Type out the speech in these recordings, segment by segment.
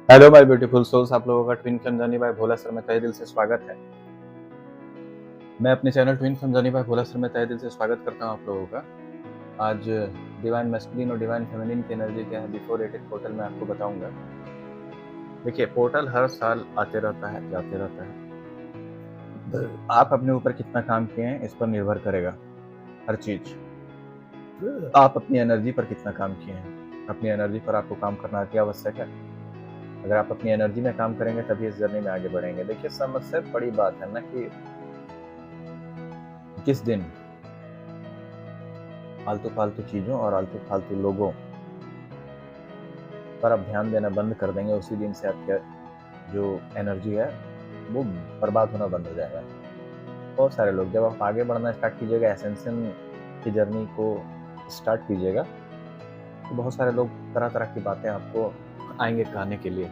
Hello my beautiful souls, आप लोगों का twin flame journey by Bhola sir में तहे दिल से स्वागत है। मैं अपने channel twin flame journey by Bhola sir में तहे दिल से स्वागत करता हूं आप लोगों का। आज डिवाइन मैस्कुलिन और डिवाइन फेमिनिन की एनर्जी क्या है बिफोर एटेड पोर्टल में आपको बताऊंगा। देखिए, पोर्टल हर साल आते रहता है, जाते रहता है। आप अपने ऊपर कितना काम किए हैं इस पर निर्भर करेगा हर चीज। आप अपनी एनर्जी पर कितना काम किए हैं, अपनी एनर्जी पर आपको काम करना अति आवश्यक है। अगर आप अपनी एनर्जी में काम करेंगे तभी इस जर्नी में आगे बढ़ेंगे। देखिए, सबसे बड़ी बात है ना कि किस दिन आलतू फालतू चीजों और आलतू फालतू लोगों पर आप ध्यान देना बंद कर देंगे, उसी दिन से आपकी जो एनर्जी है वो बर्बाद होना बंद हो जाएगा। बहुत सारे लोग, जब आप आगे बढ़ना स्टार्ट कीजिएगा, एसेंशन की जर्नी को स्टार्ट कीजिएगा, तो बहुत सारे लोग तरह तरह की बातें आपको आएंगे कहने के लिए।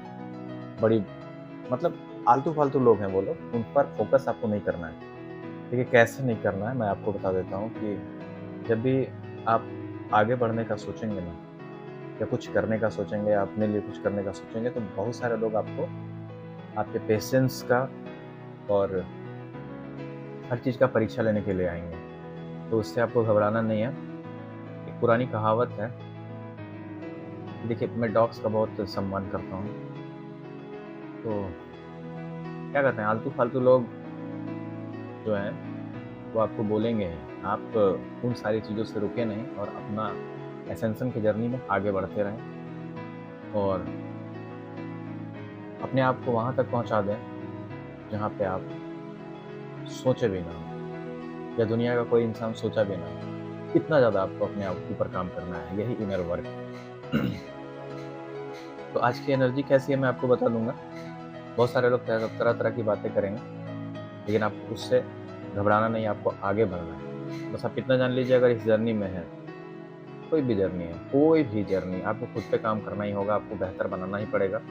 बड़ी मतलब आलतू फालतू लोग हैं वो लोग, उन पर फोकस आपको नहीं करना है। देखिए, कैसे नहीं करना है मैं आपको बता देता हूँ कि जब भी आप आगे बढ़ने का सोचेंगे ना, या कुछ करने का सोचेंगे, या अपने लिए कुछ करने का सोचेंगे, तो बहुत सारे लोग आपको आपके पेशेंस का और हर चीज़ का परीक्षा लेने के लिए आएंगे। तो उससे आपको घबराना नहीं है। एक पुरानी कहावत है, देखिए मैं डॉग्स का बहुत सम्मान करता हूँ, तो क्या कहते हैं, आलतू फालतू लोग जो हैं वो आपको बोलेंगे। आप उन सारी चीज़ों से रुके नहीं और अपना एसेंशन की जर्नी में आगे बढ़ते रहें और अपने आप को वहाँ तक पहुँचा दें जहाँ पे आप सोचे भी ना हो, या दुनिया का कोई इंसान सोचा भी ना हो। इतना ज़्यादा आपको अपने आप ऊपर काम करना है, यही इनर वर्क है। तो आज की एनर्जी कैसी है मैं आपको बता दूंगा। बहुत सारे लोग तरह तरह की बातें करेंगे, लेकिन आप उससे घबराना नहीं, आपको आगे बढ़ना है। बस आप इतना जान लीजिए, अगर इस जर्नी में है, कोई भी जर्नी है, कोई भी जर्नी, आपको खुद पे काम करना ही होगा, आपको बेहतर बनाना ही पड़ेगा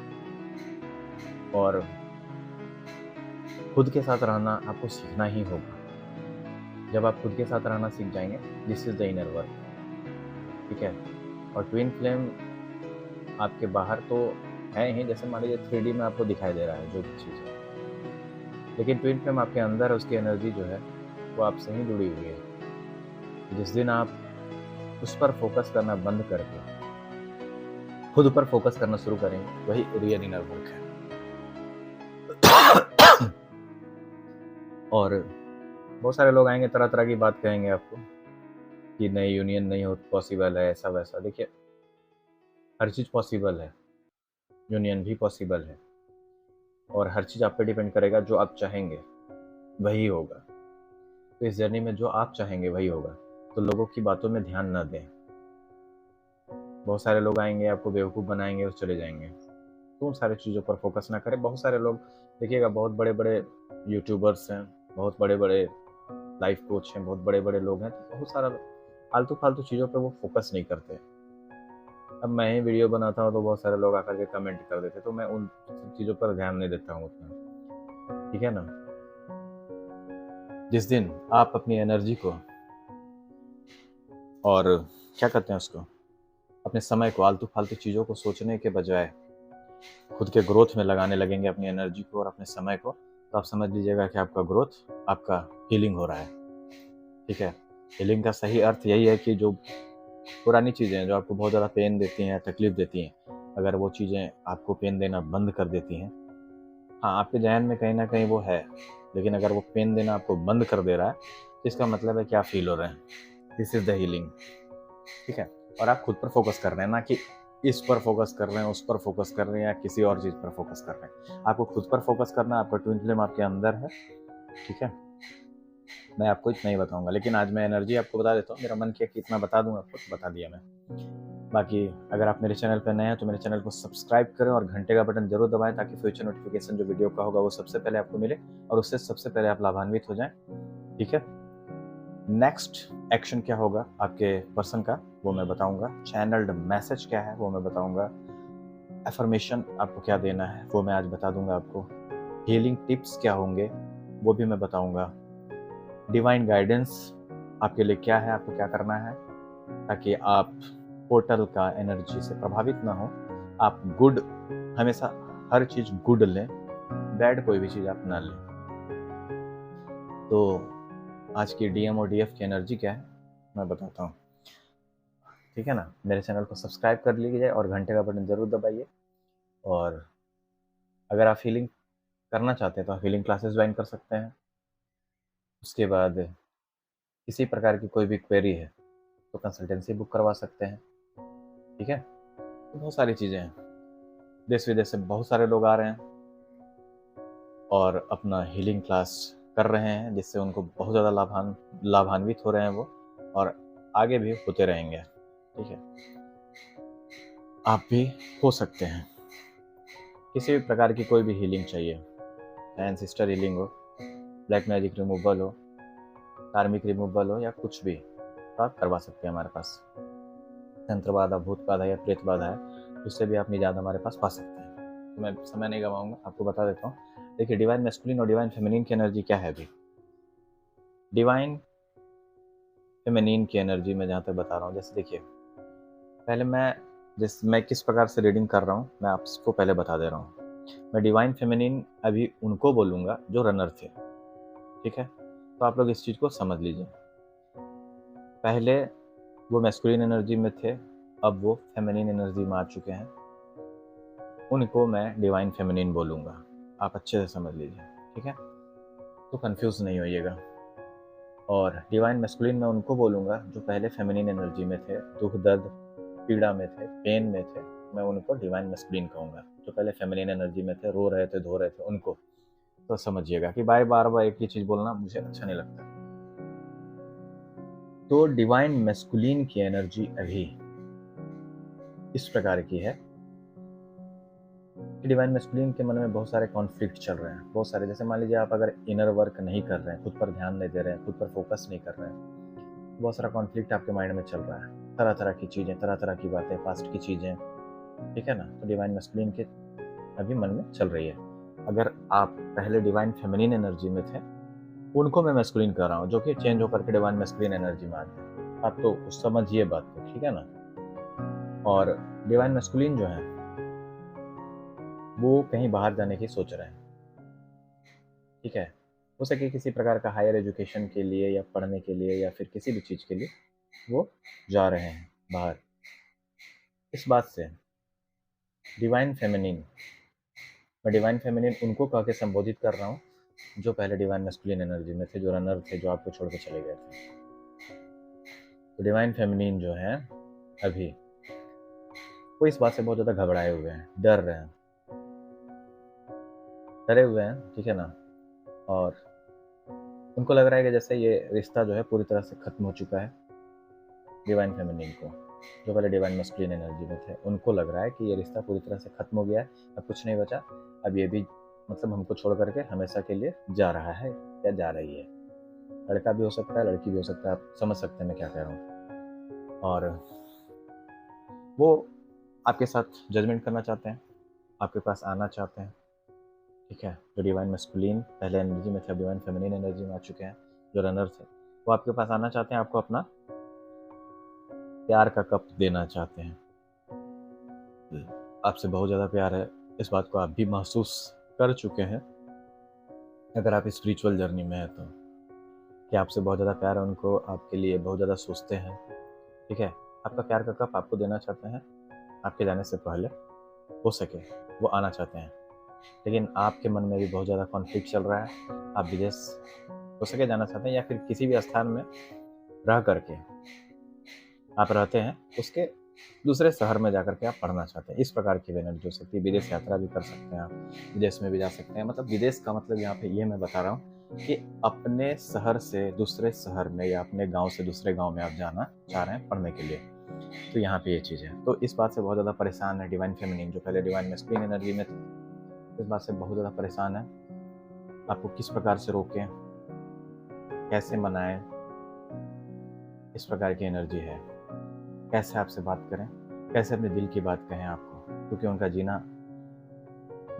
और खुद के साथ रहना आपको सीखना ही होगा। जब आप खुद के साथ रहना सीख जाएंगे, this is the inner work, ठीक है। और ट्विन फ्लेम आपके बाहर तो है ही, जैसे मान लीजिए 3D में आपको दिखाई दे रहा है जो भी चीज़ है, लेकिन ट्विन फ्लेम आपके अंदर है, उसकी एनर्जी जो है वो आपसे ही जुड़ी हुई है। जिस दिन आप उस पर फोकस करना बंद करके खुद पर फोकस करना शुरू करेंगे, वही रियल इनर वर्क है। और बहुत सारे लोग आएंगे, तरह तरह की बात कहेंगे आपको कि नई यूनियन नहीं हो पॉसिबल है, ऐसा वैसा। देखिए, हर चीज़ पॉसिबल है, यूनियन भी पॉसिबल है, और हर चीज़ आप पे डिपेंड करेगा। जो आप चाहेंगे वही होगा। तो इस जर्नी में जो आप चाहेंगे वही होगा, तो लोगों की बातों में ध्यान न दें। बहुत सारे लोग आएंगे, आपको बेवकूफ़ बनाएंगे और चले जाएंगे, तो उन सारी चीज़ों पर फोकस ना करें। बहुत सारे लोग देखिएगा, बहुत बड़े बड़े यूट्यूबर्स हैं, बहुत बड़े बड़े लाइफ कोच हैं, बहुत बड़े बड़े लोग हैं, तो बहुत सारा आलतू फालतू चीज़ों पर वो फोकस नहीं करते। अब मैं ही वीडियो बनाता हूँ तो बहुत सारे लोग आकर के कमेंट कर देते, तो मैं उन चीज़ों पर ध्यान नहीं देता हूँ उतना, ठीक है ना। जिस दिन आप अपनी एनर्जी को और क्या कहते हैं उसको, अपने समय को आलतू फालतू चीज़ों को सोचने के बजाय खुद के ग्रोथ में लगाने लगेंगे, अपनी एनर्जी को और अपने समय को, तो आप समझ लीजिएगा कि आपका ग्रोथ, आपका हीलिंग हो रहा है, ठीक है। हीलिंग का सही अर्थ यही है कि जो पुरानी चीज़ें हैं जो आपको बहुत ज़्यादा पेन देती हैं, तकलीफ देती हैं, अगर वो चीज़ें आपको पेन देना बंद कर देती हैं, हाँ आपके जहन में कहीं ना कहीं वो है, लेकिन अगर वो पेन देना आपको बंद कर दे रहा है, तो इसका मतलब है कि आप फील हो रहे हैं। दिस इज द हीलिंग, ठीक है। और आप खुद पर फोकस कर रहे हैं, ना कि इस पर फोकस कर रहे हैं, उस पर फोकस कर रहे हैं, या किसी और चीज़ पर फोकस कर रहे हैं। आपको खुद पर फोकस करना है, आपका ट्विन फ्लेम आपके अंदर है, ठीक है। मैं आपको इतना ही बताऊंगा, लेकिन आज मैं एनर्जी आपको बता देता हूँ। मेरा मन किया कि इतना बता दूं आपको, तो बता दिया मैं। बाकी अगर आप मेरे चैनल पर नए हैं तो मेरे चैनल को सब्सक्राइब करें और घंटे का बटन जरूर दबाएं, ताकि फ्यूचर नोटिफिकेशन जो वीडियो का होगा वो सबसे पहले आपको मिले और उससे सबसे पहले आप लाभान्वित हो जाएं, ठीक है। नेक्स्ट एक्शन क्या होगा आपके पर्सन का वो मैं बताऊंगा, चैनल्ड मैसेज क्या है वो मैं बताऊंगा, एफर्मेशन आपको क्या देना है वो मैं आज बता दूंगा आपको, हीलिंग टिप्स क्या होंगे वो भी मैं बताऊंगा, डिवाइन गाइडेंस आपके लिए क्या है, आपको क्या करना है ताकि आप पोर्टल का एनर्जी से प्रभावित ना हो, आप गुड हमेशा हर चीज़ गुड लें, बैड कोई भी चीज़ आप ना लें। तो आज की डीएम और डीएफ की एनर्जी क्या है मैं बताता हूँ, ठीक है ना। मेरे चैनल को सब्सक्राइब कर लीजिए और घंटे का बटन ज़रूर दबाइए। और अगर आप हीलिंग करना चाहते हैं तो आप हीलिंग क्लासेस ज्वाइन कर सकते हैं। उसके बाद किसी प्रकार की कोई भी क्वेरी है तो कंसल्टेंसी बुक करवा सकते हैं, ठीक है। तो बहुत सारी चीज़ें हैं, देश विदेश से बहुत सारे लोग आ रहे हैं और अपना हीलिंग क्लास कर रहे हैं, जिससे उनको बहुत ज़्यादा लाभान्वित हो रहे हैं वो, और आगे भी होते रहेंगे, ठीक है। आप भी हो सकते हैं। किसी भी प्रकार की कोई भी हीलिंग चाहिए, चाहे एंसेस्टर हीलिंग हो, ब्लैक मैजिक रिमूवल हो, कार्मिक रिमूवल हो, या कुछ भी, तो आप करवा सकते हैं हमारे पास। तंत्र बाधा, भूत बाधा या प्रेत बाधा है, उससे भी आप निजात हमारे पास पा सकते हैं। तो मैं समय नहीं गवाऊंगा, आपको बता देता हूँ। देखिए, डिवाइन मैस्कुलिन और डिवाइन फेमिनिन की एनर्जी क्या है। अभी डिवाइन फेमिनिन की एनर्जी में जहाँ तक बता रहा हूँ, जैसे देखिए, पहले मैं किस प्रकार से रीडिंग कर रहा हूँ मैं आपको पहले बता दे रहा हूँ। मैं डिवाइन फेमिनिन अभी उनको बोलूँगा जो रनर थे, ठीक है। तो आप लोग इस चीज़ को समझ लीजिए। पहले वो मैस्कुलिन एनर्जी में थे, अब वो फेमिनिन एनर्जी में आ चुके हैं, उनको मैं डिवाइन फेमिनिन बोलूँगा। आप अच्छे से समझ लीजिए, ठीक है, तो कंफ्यूज नहीं होइएगा। और डिवाइन मैस्कुलिन मैं उनको बोलूँगा जो पहले फेमिनिन एनर्जी में थे, दुख दर्द पीड़ा में थे, पेन में थे, मैं उनको डिवाइन मैस्कुलिन कहूँगा। जो पहले फेमिनिन एनर्जी में थे, रो रहे थे, धो रहे थे, उनको। तो समझिएगा कि बार बार एक ही चीज़ बोलना मुझे अच्छा नहीं लगता। तो डिवाइन मैस्कुलिन की एनर्जी अभी इस प्रकार की है कि डिवाइन मैस्कुलिन के मन में बहुत सारे कॉन्फ्लिक्ट चल रहे हैं, बहुत सारे। जैसे मान लीजिए आप अगर इनर वर्क नहीं कर रहे हैं, खुद पर ध्यान नहीं दे रहे हैं, खुद पर फोकस नहीं कर रहे हैं, बहुत सारा कॉन्फ्लिक्ट आपके माइंड में चल रहा है, तरह तरह की चीज़ें, तरह तरह की बातें, पास्ट की चीज़ें, ठीक है ना। तो डिवाइन मैस्कुलिन के अभी मन में चल रही है। अगर आप पहले डिवाइन फेमिनिन एनर्जी में थे, उनको मैं मैस्कुलिन कर रहा हूँ, जो कि चेंज होकर के डिवाइन मैस्कुलिन एनर्जी में आ गए। आप तो समझिए बात को, ठीक है ना। और डिवाइन मैस्कुलिन जो है वो कहीं बाहर जाने की सोच रहे हैं, ठीक है। हो सके किसी प्रकार का हायर एजुकेशन के लिए, या पढ़ने के लिए, या फिर किसी भी चीज़ के लिए वो जा रहे हैं बाहर। इस बात से डिवाइन फेमिनिन, मैं डिवाइन फेमिनिन उनको कह के संबोधित कर रहा हूँ जो पहले डिवाइन मैस्कुलिन एनर्जी में थे, जो रनर थे, जो आपको छोड़ के चले गए थे। तो डिवाइन फेमिनिन जो है अभी वो इस बात से बहुत ज़्यादा घबराए हुए हैं, डर रहे हैं, डरे हुए हैं, ठीक है ना। और उनको लग रहा है कि जैसे ये रिश्ता जो है पूरी तरह से खत्म हो चुका है। डिवाइन फेमिनिन को, जो पहले डिवाइन मैस्कुलिन एनर्जी में थे, उनको लग रहा है कि ये रिश्ता पूरी तरह से खत्म हो गया है, अब कुछ नहीं बचा, अब ये भी मतलब हमको छोड़ करके हमेशा के लिए जा रहा है या जा रही है। लड़का भी हो सकता है, लड़की भी हो सकता है, आप समझ सकते हैं मैं क्या कह रहा हूँ। और वो आपके साथ जजमेंट करना चाहते हैं, आपके पास आना चाहते हैं, ठीक है। जो डिवाइन मैस्कुलिन पहले एनर्जी में थे, अब डिवाइन फेमिनिन एनर्जी में आ चुके हैं, जो रनर थे, वो आपके पास आना चाहते हैं, आपको अपना प्यार का कप देना चाहते हैं। आपसे बहुत ज़्यादा प्यार है, इस बात को आप भी महसूस कर चुके हैं अगर आप स्पिरिचुअल जर्नी में हैं तो, कि आपसे बहुत ज़्यादा प्यार है उनको, आपके लिए बहुत ज़्यादा सोचते हैं, ठीक है। आपका प्यार का कप आपको देना चाहते हैं, आपके जाने से पहले हो सके वो आना चाहते हैं। लेकिन आपके मन में भी बहुत ज़्यादा कॉन्फ्लिक्ट चल रहा है, आप विदेश हो सके जाना चाहते हैं, या फिर किसी भी स्थान में रह करके आप रहते हैं, उसके दूसरे शहर में जाकर के आप पढ़ना चाहते हैं। इस प्रकार की एनर्जी हो सकती है। विदेश यात्रा भी कर सकते हैं आप, विदेश में भी जा सकते हैं। मतलब विदेश का मतलब यहाँ पे ये मैं बता रहा हूँ कि अपने शहर से दूसरे शहर में, या अपने गांव से दूसरे गांव में आप जाना चाह रहे हैं पढ़ने के लिए। तो यहाँ पे ये चीज़ है। तो इस बात से बहुत ज़्यादा परेशान है डिवाइन फेमिनिन, जो पहले डिवाइन मैस्कुलिन एनर्जी में थे, इस बात से बहुत ज़्यादा परेशान है। आपको किस प्रकार से रोकें, कैसे मनाएं, इस प्रकार की एनर्जी है। कैसे आपसे बात करें, कैसे अपने दिल की बात कहें आपको, क्योंकि उनका जीना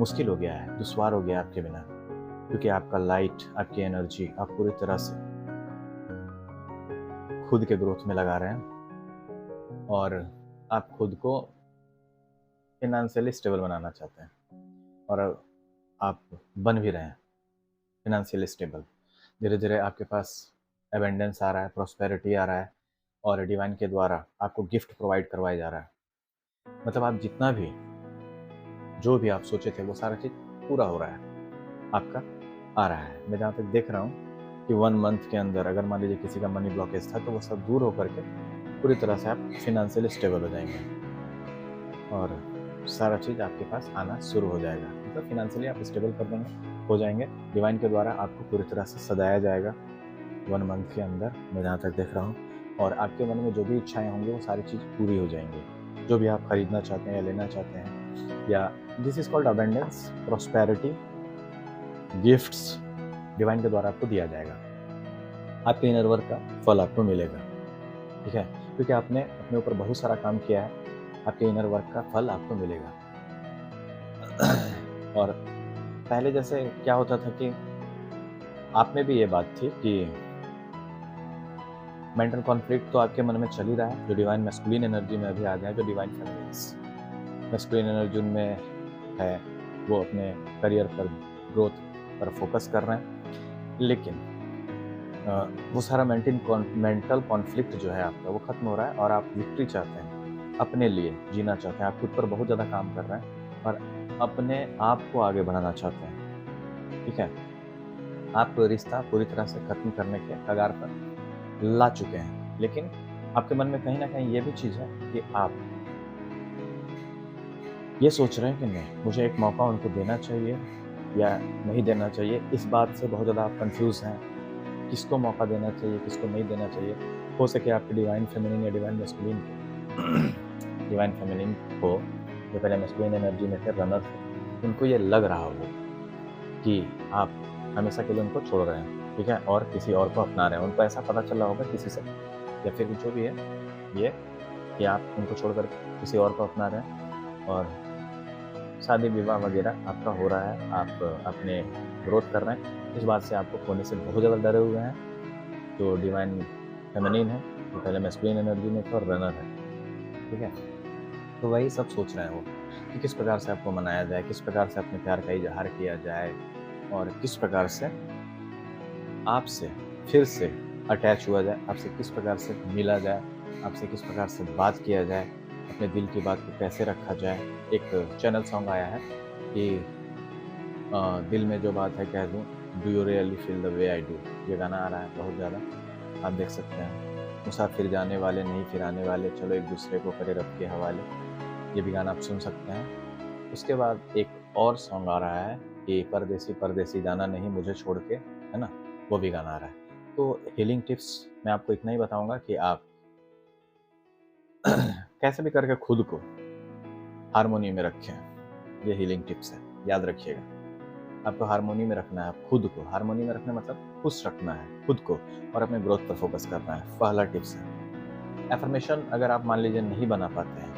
मुश्किल हो गया है, दुश्वार हो गया आपके बिना। क्योंकि आपका लाइट, आपकी एनर्जी आप पूरी तरह से खुद के ग्रोथ में लगा रहे हैं, और आप खुद को फिनेंशियली स्टेबल बनाना चाहते हैं। और आप बन भी रहे हैं फिनेंशियली स्टेबल। धीरे धीरे आपके पास एबेंडेंस आ रहा है, प्रॉस्पेरिटी आ रहा है, और डिवाइन के द्वारा आपको गिफ्ट प्रोवाइड करवाया जा रहा है। मतलब आप जितना भी जो भी आप सोचे थे वो सारा चीज़ पूरा हो रहा है, आपका आ रहा है। मैं जहाँ तक देख रहा हूँ कि 1 मंथ के अंदर अगर मान लीजिए किसी का मनी ब्लॉकेज था तो वो सब दूर होकर के पूरी तरह से आप फिनेंशियली स्टेबल हो जाएंगे और सारा चीज़ आपके पास आना शुरू हो जाएगा। मतलब फिनेंशियली आप स्टेबल कर देंगे, हो जाएंगे। डिवाइन के द्वारा आपको पूरी तरह से सजाया जाएगा 1 मंथ के अंदर, मैं जहाँ तक देख रहा हूँ। और आपके मन में जो भी इच्छाएं होंगी वो सारी चीज़ पूरी हो जाएंगी। जो भी आप खरीदना चाहते हैं या लेना चाहते हैं, या this is called abundance, prosperity, gifts divine के द्वारा आपको दिया जाएगा। आपके इनर वर्क का फल आपको मिलेगा, ठीक है, क्योंकि आपने अपने ऊपर बहुत सारा काम किया है। आपके इनर वर्क का फल आपको मिलेगा। और पहले जैसे क्या होता था कि आप में भी ये बात थी कि मेंटल कॉन्फ्लिक्ट तो आपके मन में चल ही रहा है, जो डिवाइन मैस्कुलिन एनर्जी में अभी आ जाए, जो डिवाइन फेमिनिन मैस्कुलिन एनर्जी में है, वो अपने करियर पर, ग्रोथ पर फोकस कर रहे हैं। लेकिन वो सारा मेंटल कॉन्फ्लिक्ट जो है आपका वो खत्म हो रहा है और आप विक्ट्री चाहते हैं, अपने लिए जीना चाहते हैं। आप खुद पर बहुत ज़्यादा काम कर रहे हैं और अपने आप को आगे बढ़ाना चाहते हैं, ठीक है। आप रिश्ता पूरी तरह से खत्म करने के कगार पर ला चुके हैं, लेकिन आपके मन में कहीं ना कहीं ये भी चीज़ है कि आप ये सोच रहे हैं कि नहीं, मुझे एक मौका उनको देना चाहिए या नहीं देना चाहिए। इस बात से बहुत ज़्यादा आप कंफ्यूज हैं, किसको मौका देना चाहिए, किसको नहीं देना चाहिए। हो सके आपके डिवाइन फेमिनिन या डिवाइन मैस्कुलिन को डिवाइन फेमिनिन को, जो पहले मैस्कुलिन एनर्जी में थे, रनर थे, उनको ये लग रहा हो कि आप हमेशा के लिए उनको छोड़ रहे हैं, ठीक है, और किसी और को अपना रहे हैं। उनको ऐसा पता चला होगा किसी से, या फिर जो भी है ये कि आप उनको छोड़कर किसी और को अपना रहे हैं और शादी विवाह वगैरह आपका हो रहा है। आप अपने ग्रोथ कर रहे हैं, इस बात से आपको खोने से बहुत ज़्यादा डरे हुए हैं। जो डिवाइन फेमिनिन है, जो पहले मैस्कुलिन एनर्जी में थे और रनर है, ठीक है, तो वही सब सोच रहे हैं वो कि किस प्रकार से आपको मनाया जाए, किस प्रकार से अपने प्यार का इजहार किया जाए, और किस प्रकार से आपसे फिर से अटैच हुआ जाए, आपसे किस प्रकार से मिला जाए, आपसे किस प्रकार से बात किया जाए, अपने दिल की बात को कैसे रखा जाए। एक चैनल सॉन्ग आया है कि दिल में जो बात है कह दूँ, do you really feel the way I do, ये गाना आ रहा है बहुत ज़्यादा, आप देख सकते हैं। मुसाफिर जाने वाले नहीं फिर आने वाले, चलो एक दूसरे को करे रब के हवाले, ये भी गाना आप सुन सकते हैं। उसके बाद एक और सॉन्ग आ रहा है कि परदेसी परदेसी जाना नहीं मुझे छोड़ के, है ना, वो भी गाना आ रहा है। तो हीलिंग टिप्स मैं आपको इतना ही बताऊंगा कि आप कैसे भी करके खुद को हारमोनी में रखें। ये हीलिंग टिप्स है, याद रखिएगा। आपको हारमोनी में रखना है, खुद को हारमोनी में रखना मतलब खुश रखना है खुद को और अपने ग्रोथ पर फोकस करना है। पहला टिप्स है। एफर्मेशन अगर आप मान लीजिए नहीं बना पाते हैं,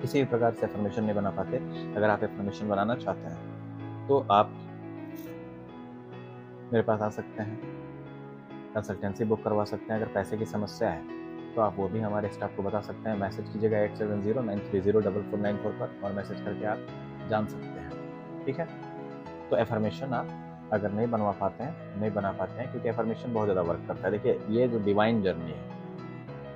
किसी भी प्रकार से एफर्मेशन नहीं बना पाते, अगर आप एफर्मेशन बनाना चाहते हैं तो आप मेरे पास आ सकते हैं, कंसल्टेंसी बुक करवा सकते हैं। अगर पैसे की समस्या है तो आप वो भी हमारे स्टाफ को बता सकते हैं। मैसेज कीजिएगा 8709304494 पर और मैसेज करके आप जान सकते हैं, ठीक है। तो एफर्मेशन आप अगर नहीं बना पाते हैं क्योंकि एफर्मेशन बहुत ज़्यादा वर्क करता है। देखिए, ये जो डिवाइन जर्नी है,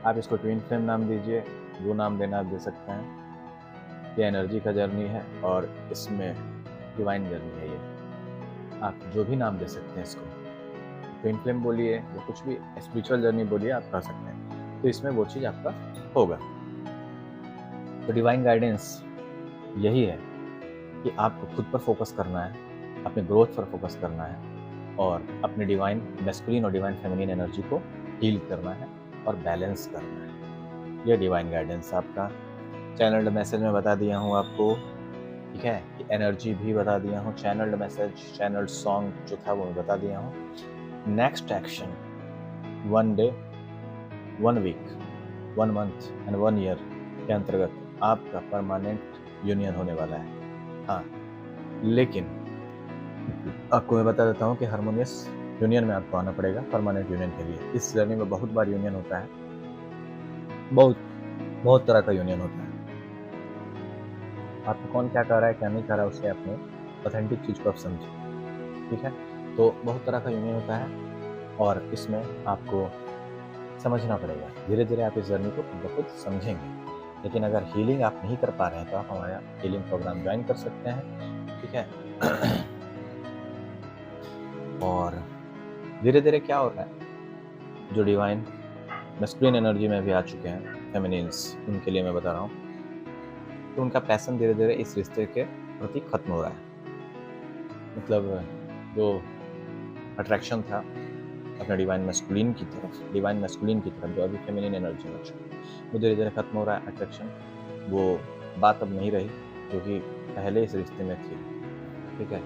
आप इसको ट्विन फ्लेम नाम दीजिए, जो नाम देना आप दे सकते हैं। ये एनर्जी का जर्नी है और इसमें डिवाइन जर्नी है। ये आप जो भी नाम दे सकते हैं इसको, ट्विन फ्लेम बोलिए या कुछ भी स्पिरिचुअल जर्नी बोलिए, आप कर सकते हैं। तो इसमें वो चीज़ आपका होगा। तो डिवाइन गाइडेंस यही है कि आपको खुद पर फोकस करना है, अपने ग्रोथ पर फोकस करना है और अपने डिवाइन मैस्कुलिन और डिवाइन फेमिनिन एनर्जी को हील करना है और बैलेंस करना है। ये डिवाइन गाइडेंस आपका चैनल्ड मैसेज में बता दिया हूँ आपको, ठीक है। एनर्जी भी बता दिया हूँ, चैनल्ड मैसेज, चैनल्ड सॉन्ग जो था वो मैं बता दिया हूँ। Next action 1 day, 1 week, 1 month and 1 year के अंतर्गत आपका परमानेंट यूनियन होने वाला है। हाँ, लेकिन आपको मैं बता देता हूँ कि हारमोनियस यूनियन में आपको आना पड़ेगा परमानेंट यूनियन के लिए। इस जर्नी में बहुत बार यूनियन होता है, बहुत तरह का यूनियन होता है। आपको कौन क्या कर रहा है, क्या नहीं कर रहा है, उससे अपने ऑथेंटिक चीज़ को आप समझिए, ठीक है। तो बहुत तरह का यूनियन होता है और इसमें आपको समझना पड़ेगा। धीरे धीरे आप इस जर्नी को खुद ब खुद समझेंगे। लेकिन अगर हीलिंग आप नहीं कर पा रहे हैं तो आप हमारा हीलिंग प्रोग्राम ज्वाइन कर सकते हैं, ठीक है। और धीरे धीरे क्या हो रहा है, जो डिवाइन मैस्कुलिन एनर्जी में भी आ चुके हैं, फेमिनिन्स, उनके लिए मैं बता रहा हूँ, तो उनका पैशन धीरे धीरे इस रिश्ते के प्रति खत्म हो रहा है। मतलब जो अट्रैक्शन था अपने डिवाइन मैस्कुलिन की तरफ, जो अभी फेमिनिन एनर्जी में है, वो धीरे धीरे खत्म हो रहा है अट्रैक्शन। वो बात अब नहीं रही जो कि पहले इस रिश्ते में थी, ठीक है।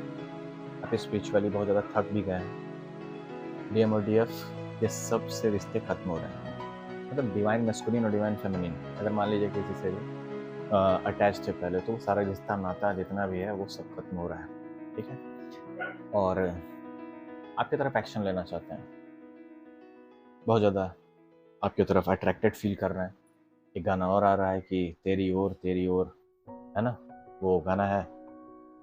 आप स्पिरिचुअली बहुत ज़्यादा थक भी गए हैं। डीएम और डीएफ ये सब से रिश्ते खत्म हो रहे हैं। मतलब डिवाइन मैस्कुलिन और डिवाइन फेमिनिन अगर मान लीजिए किसी से भी अटैच थे पहले, तो सारा रिश्ता नाता जितना भी है वो सब खत्म हो रहा है, ठीक है। और आपकी तरफ एक्शन लेना चाहते हैं, बहुत ज़्यादा आपकी तरफ अट्रैक्टेड फील कर रहे हैं। एक गाना और आ रहा है कि तेरी ओर, है ना, वो गाना है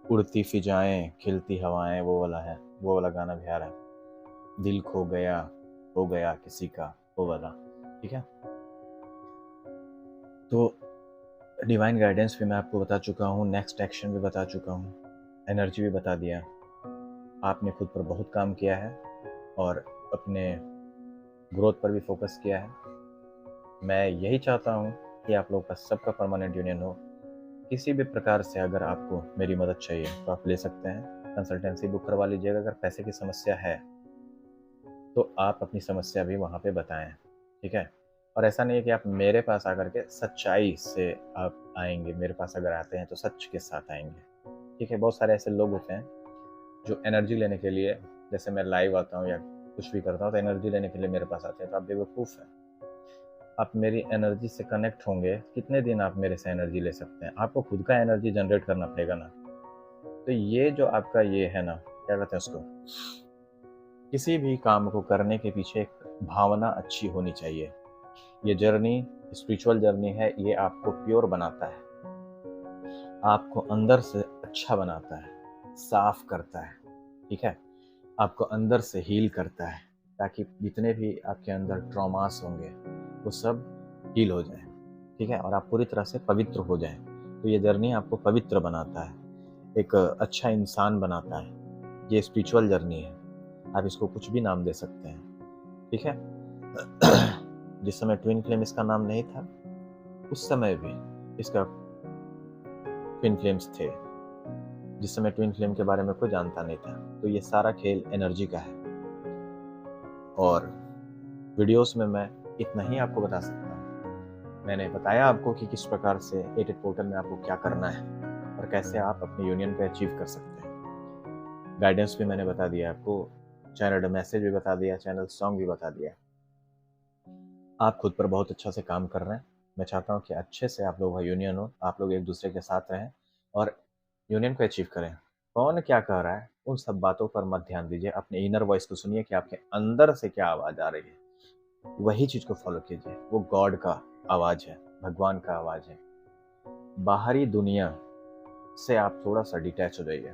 उड़ती फिजाएं खिलती हवाएं, वो वाला गाना भी आ रहा है। दिल खो गया किसी का, वो वाला, ठीक है। तो डिवाइन गाइडेंस भी मैं आपको बता चुका हूँ, नेक्स्ट एक्शन भी बता चुका हूँ, एनर्जी भी बता दिया। आपने खुद पर बहुत काम किया है और अपने ग्रोथ पर भी फोकस किया है। मैं यही चाहता हूँ कि आप लोग का सबका परमानेंट यूनियन हो। किसी भी प्रकार से अगर आपको मेरी मदद चाहिए तो आप ले सकते हैं, कंसल्टेंसी बुक करवा लीजिएगा। अगर पैसे की समस्या है तो आप अपनी समस्या भी वहाँ पे बताएं, ठीक है। और ऐसा नहीं है कि आप मेरे पास आकर के सच्चाई से आप आएंगे, मेरे पास अगर आते हैं तो सच के साथ आएंगे, ठीक है। बहुत सारे ऐसे लोग होते हैं जो एनर्जी लेने के लिए, जैसे मैं लाइव आता हूँ या कुछ भी करता हूँ तो एनर्जी लेने के लिए मेरे पास आते हैं, तो आप बेवकूफ़ हैं। आप मेरी एनर्जी से कनेक्ट होंगे, कितने दिन आप मेरे से एनर्जी ले सकते हैं? आपको खुद का एनर्जी जनरेट करना पड़ेगा ना। तो ये जो आपका ये है ना, क्या कहते हैं उसको, किसी भी काम को करने के पीछे एक भावना अच्छी होनी चाहिए। ये जर्नी स्पिरिचुअल जर्नी है, ये आपको प्योर बनाता है, आपको अंदर से अच्छा बनाता है, साफ करता है, ठीक है। आपको अंदर से हील करता है ताकि जितने भी आपके अंदर ट्रॉमास होंगे वो सब हील हो जाए, ठीक है, और आप पूरी तरह से पवित्र हो जाएं। तो ये जर्नी आपको पवित्र बनाता है, एक अच्छा इंसान बनाता है। ये स्पिरिचुअल जर्नी है, आप इसको कुछ भी नाम दे सकते हैं, ठीक है। जिस समय ट्विन फ्लेम इसका नाम नहीं था, उस समय भी इसका ट्विन फ्लेम्स थे, जिस समय ट्विन फ्लेम के बारे में कोई जानता नहीं था। तो ये सारा खेल एनर्जी का है और वीडियोस में मैं इतना ही आपको बता सकता हूँ। मैंने बताया आपको कि किस प्रकार से 88 पोर्टल में आपको क्या करना है और कैसे आप अपने यूनियन पे अचीव कर सकते हैं। गाइडेंस भी मैंने बता दिया आपको, चैनल मैसेज भी बता दिया, चैनल सॉन्ग भी बता दिया। आप खुद पर बहुत अच्छा से काम कर रहे हैं। मैं चाहता हूँ कि अच्छे से आप लोग का यूनियन हो, आप लोग एक दूसरे के साथ रहें और यूनियन को अचीव करें। कौन क्या कह रहा है उन सब बातों पर मत ध्यान दीजिए, अपने इनर वॉइस को सुनिए कि आपके अंदर से क्या आवाज़ आ रही है, वही चीज़ को फॉलो कीजिए। वो गॉड का आवाज़ है, भगवान का आवाज़ है। बाहरी दुनिया से आप थोड़ा सा डिटैच हो जाइए।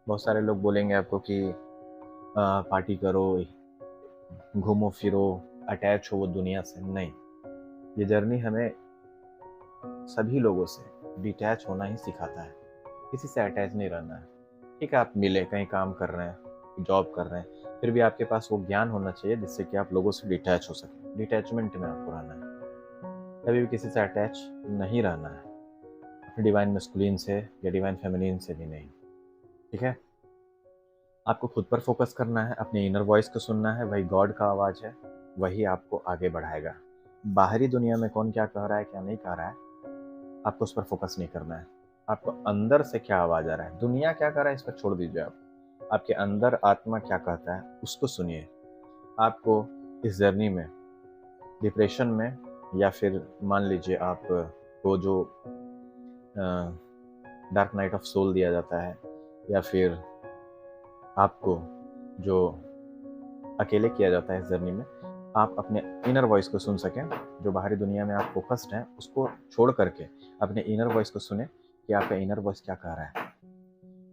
बहुत सारे लोग बोलेंगे आपको कि पार्टी करो, घूमो फिरो, अटैच हो वो दुनिया से। नहीं, ये जर्नी हमें सभी लोगों से डिटैच होना ही सिखाता है, किसी से अटैच नहीं रहना है, ठीक है। आप मिले, कहीं काम कर रहे हैं, जॉब कर रहे हैं, फिर भी आपके पास वो ज्ञान होना चाहिए जिससे कि आप लोगों से डिटैच हो सके। डिटैचमेंट में आपको रहना है, कभी भी किसी से अटैच नहीं रहना है, अपने डिवाइन मैस्कुलिन से या डिवाइन फेमिनिन से भी नहीं, ठीक है। आपको खुद पर फोकस करना है, अपने इनर वॉइस को सुनना है, वही गॉड का आवाज़ है, वही आपको आगे बढ़ाएगा। बाहरी दुनिया में कौन क्या कह रहा है, क्या नहीं कह रहा है, आपको उस पर फोकस नहीं करना है। आपको अंदर से क्या आवाज़ आ रहा है, दुनिया क्या कर रहा है इस पर छोड़ दीजिए। आप आपके अंदर आत्मा क्या कहता है उसको सुनिए। आपको इस जर्नी में, डिप्रेशन में, या फिर मान लीजिए आप को जो डार्क नाइट ऑफ सोल दिया जाता है, या फिर आपको जो अकेले किया जाता है इस जर्नी में, आप अपने इनर वॉइस को सुन सकें। जो बाहरी दुनिया में आप फोकस्ड हैं उसको छोड़ करके अपने इनर वॉइस को सुने कि आपका इनर वॉइस क्या कह रहा है।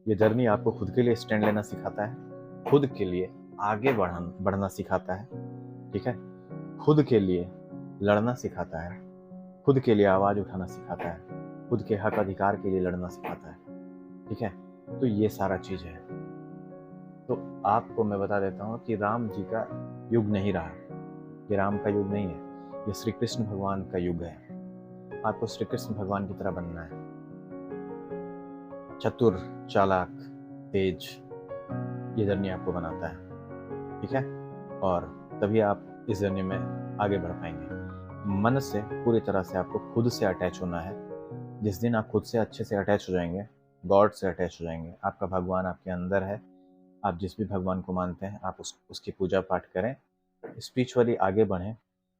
ये जर्नी आपको खुद के लिए स्टैंड लेना सिखाता है, खुद के लिए आगे बढ़ना सिखाता है, ठीक है, खुद के लिए लड़ना सिखाता है, खुद के लिए आवाज़ उठाना सिखाता है, खुद के हक अधिकार के लिए लड़ना सिखाता है, ठीक है। तो ये सारा चीज़ है। तो आपको मैं बता देता हूँ कि राम जी का युग नहीं रहा, ये राम का युग नहीं है, ये श्री कृष्ण भगवान का युग है। आपको श्री कृष्ण भगवान की तरह बनना है, चतुर, चालाक, तेज, ये जर्नी आपको बनाता है, ठीक है। और तभी आप इस जर्नी में आगे बढ़ पाएंगे। मन से पूरी तरह से आपको खुद से अटैच होना है। जिस दिन आप खुद से अच्छे से अटैच हो जाएंगे, गॉड से अटैच हो जाएंगे, आपका भगवान आपके अंदर है, आप जिस भी भगवान को मानते हैं आप उसकी पूजा पाठ करें, स्पिरिचुअली आगे बढ़ें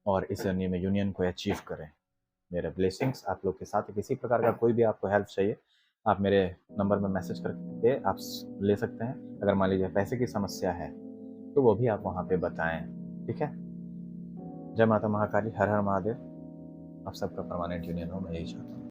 और इस जर्नी में यूनियन को अचीव करें। मेरे ब्लेसिंग्स आप लोग के साथ। किसी प्रकार का कोई भी आपको हेल्प चाहिए, आप मेरे नंबर में मैसेज करके आप ले सकते हैं। अगर मान लीजिए पैसे की समस्या है तो वो भी आप वहाँ पे बताएं, ठीक है। जय माता महाकाली, हर हर महादेव। आप सबका परमानेंट यूनियन हो, मैं यही चाहता हूँ।